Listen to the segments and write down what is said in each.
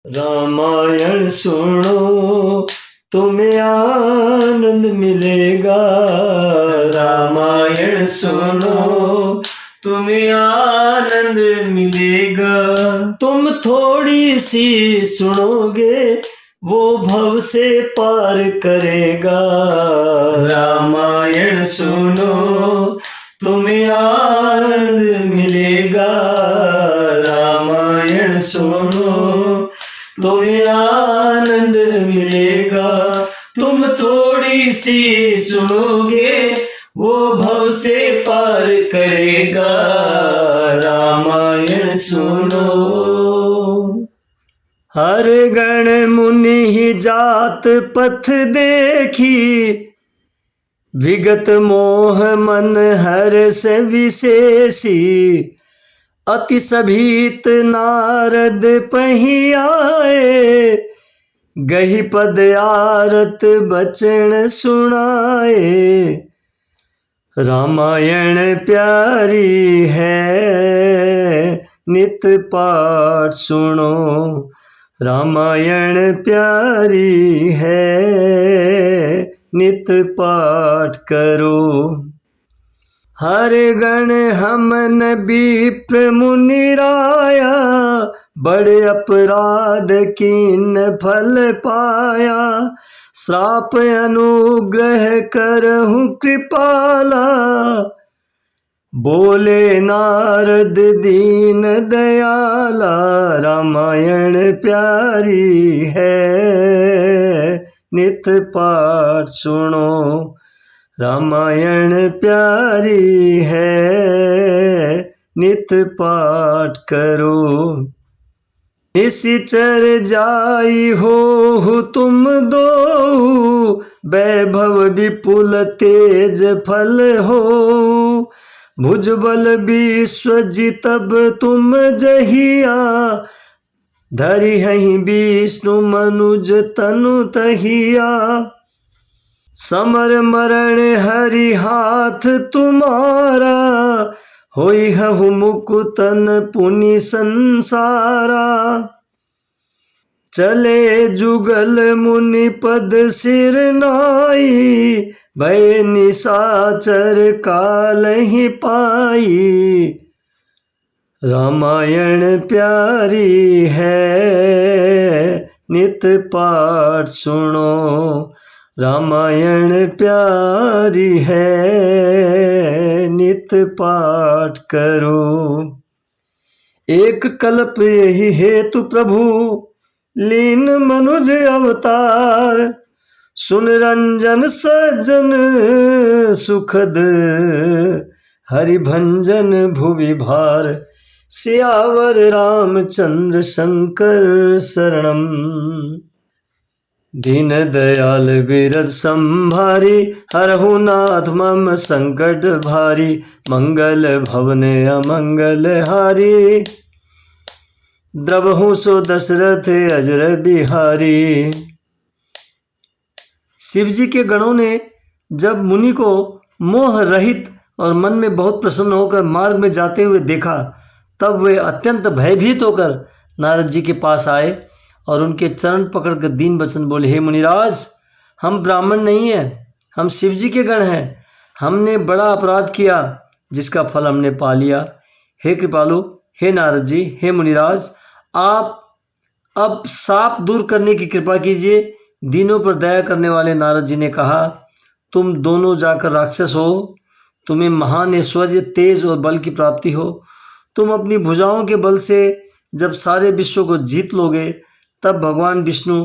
रामायण सुनो तुम्हें आनंद मिलेगा। रामायण सुनो तुम्हें आनंद मिलेगा। तुम थोड़ी सी सुनोगे वो भव से पार करेगा। रामायण सुनो तुम्हें आनंद मिलेगा। रामायण सुनो तुम्हें आनंद मिलेगा। तुम थोड़ी सी सुनोगे वो भव से पार करेगा। रामायण सुनो। हर गण मुनि ही जात पथ देखी, विगत मोह मन हर्ष विशेषी। अति सभीत नारद पही आए, गही पद आरत बचन सुनाए। रामायण प्यारी है नित पाठ सुनो। रामायण प्यारी है नित पाठ करो। हर गण हमन विप्र मुनि राया, बड़े अपराध कीन फल पाया। श्राप अनुग्रह करहु कृपाला, बोले नारद दीन दयाला। रामायण प्यारी है नित पाठ सुनो। रामायण प्यारी है नित पाठ करो। निशिचर जाई हो तुम दो, वैभव विपुल तेज फल हो। भुजबल विश्व जितब तुम जहिया, धरि हहि विष्णु मनुज तनु तहिया। समर मरण हरि हाथ तुम्हारा, होई हहु मुकुतन पुनि संसारा। चले जुगल मुनि पद सिर नाई, भय निशाचर काल ही पाई। रामायण प्यारी है नित पाठ सुनो। रामायण प्यारी है नित पाठ करो। एक कल्प यही हेतु प्रभु लीन मनुज अवतार। सुन रंजन सज्जन सुखद हरि भंजन भुवि भार। सियावर रामचंद्र शंकर शरणम। दीन दयाल विरद संभारी, हरहु नाथ मम संकट भारी। मंगल भवन अमंगल हारी, द्रवहु सो दशरथ अजर बिहारी। शिव जी के गणों ने जब मुनि को मोह रहित और मन में बहुत प्रसन्न होकर मार्ग में जाते हुए देखा, तब वे अत्यंत भयभीत होकर नारद जी के पास आए और उनके चरण पकड़कर दीन वचन बोले, हे मुनिराज, हम ब्राह्मण नहीं हैं, हम शिव जी के गण हैं। हमने बड़ा अपराध किया जिसका फल हमने पा लिया। हे कृपालु, हे नारद जी, हे मुनिराज, आप अब साप दूर करने की कृपा कीजिए। दीनों पर दया करने वाले नारद जी ने कहा, तुम दोनों जाकर राक्षस हो, तुम्हें महान ऐश्वर्य, तेज और बल की प्राप्ति हो। तुम अपनी भुजाओं के बल से जब सारे विश्व को जीत लोगे, तब भगवान विष्णु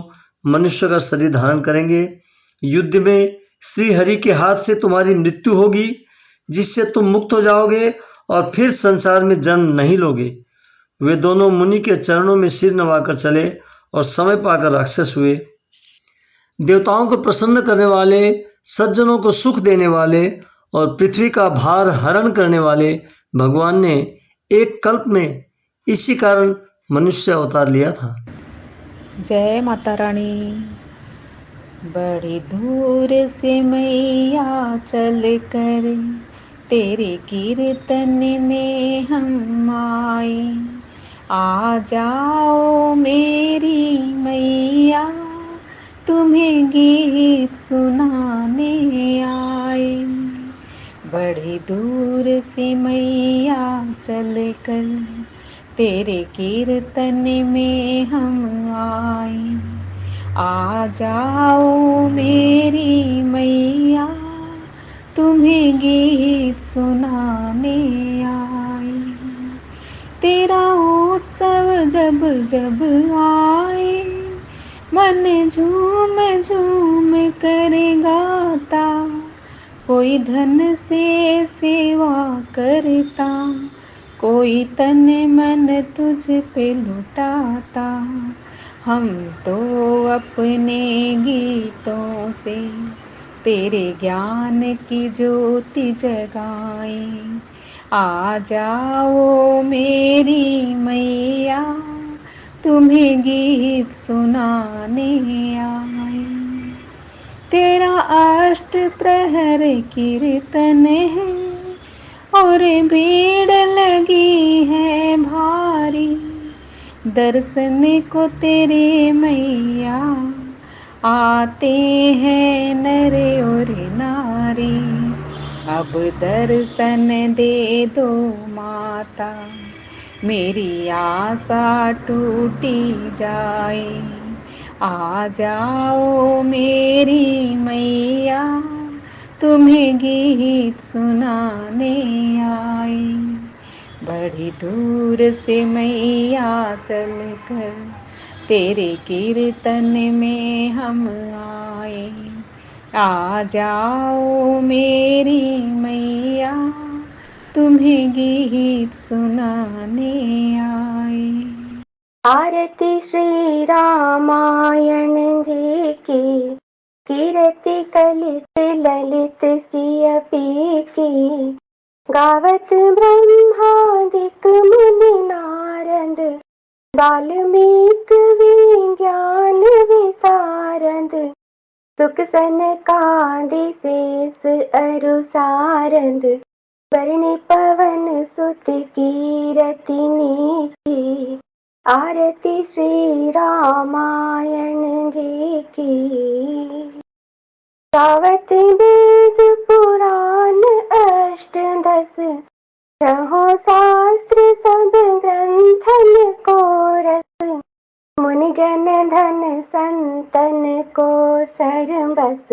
मनुष्य का शरीर धारण करेंगे। युद्ध में श्री हरि के हाथ से तुम्हारी मृत्यु होगी, जिससे तुम मुक्त हो जाओगे और फिर संसार में जन्म नहीं लोगे। वे दोनों मुनि के चरणों में सिर नवाकर चले और समय पाकर राक्षस हुए। देवताओं को प्रसन्न करने वाले, सज्जनों को सुख देने वाले और पृथ्वी का भार हरण करने वाले भगवान ने एक कल्प में इसी कारण मनुष्य अवतार लिया था। जय माता रानी। बड़ी दूर से मैया चल कर तेरे कीर्तन में हम आए। आ जाओ मेरी तुम्हें गीत सुनाने आए। बड़ी दूर से मैया चल कर तेरे कीर्तन में हम आए। आ जाओ मेरी मैया, तुम्हें गीत सुनाने आए। तेरा उत्सव जब जब आए, मन झूम झूम कर गाता। कोई धन से सेवा करता, कोई तन मन तुझ पे लुटाता। हम तो अपने गीतों से तेरे ज्ञान की ज्योति जगाएं। आ जाओ मेरी मैया, तुम्हें गीत सुनाने आए। तेरा अष्ट प्रहर कीर्तन है और भीड़ लगी है भारी। दर्शन को तेरे मैया आते हैं नर और नारी। अब दर्शन दे दो माता, मेरी आशा टूटी जाए। आ जाओ मेरी मैया, तुम्हें गीत सुनाने आए। बड़ी दूर से मैया चल कर तेरे कीर्तन में हम आए। आ जाओ मेरी मैया, तुम्हें गीत सुनाने आए। आरती श्री रामायण जी की, कीर्ति कलित ललित सियपी की। गावत ब्रह्मादिक मुनि नारद, वाल्मीकि विज्ञान विशारद। सुख सनकादि शेष अरु सारद, बरनि पवन सुत कीरति की। आरती श्री रामायण जी की। गावत वेद पुराण अष्ट दस, रहो शास्त्र सब ग्रंथन को रस। मुनि जन धन संतन को सरबस,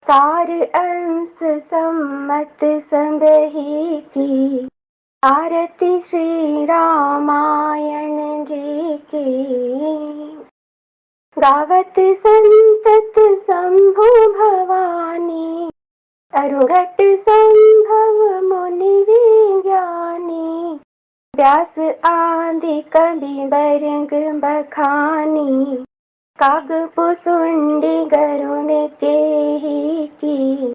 सार अंश सम्मत संबही की। आरती श्री रामायण जी की। गावत संतत शंभु भवानी, अरुघट संभव मुनि विज्ञानी। व्यास आदि कवि बरंग बखानी, कागपुसुंडी गरुण केही की।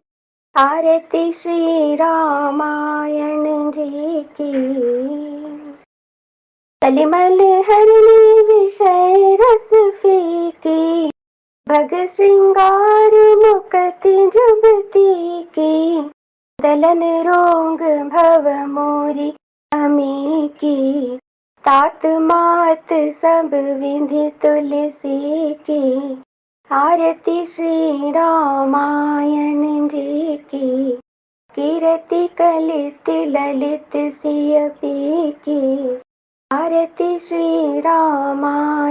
आरती श्री रामायण जी की। कलिमल हरणी विषय रस फीकी, भग श्रृंगार मुकति जुबती की। दलन रोग भव मोरी अमी की, तात मात सब विधि तुलसी की। आरती श्री रामायण जी की। कीर्ति कलित ललित सियपी की। आरती श्री रामायण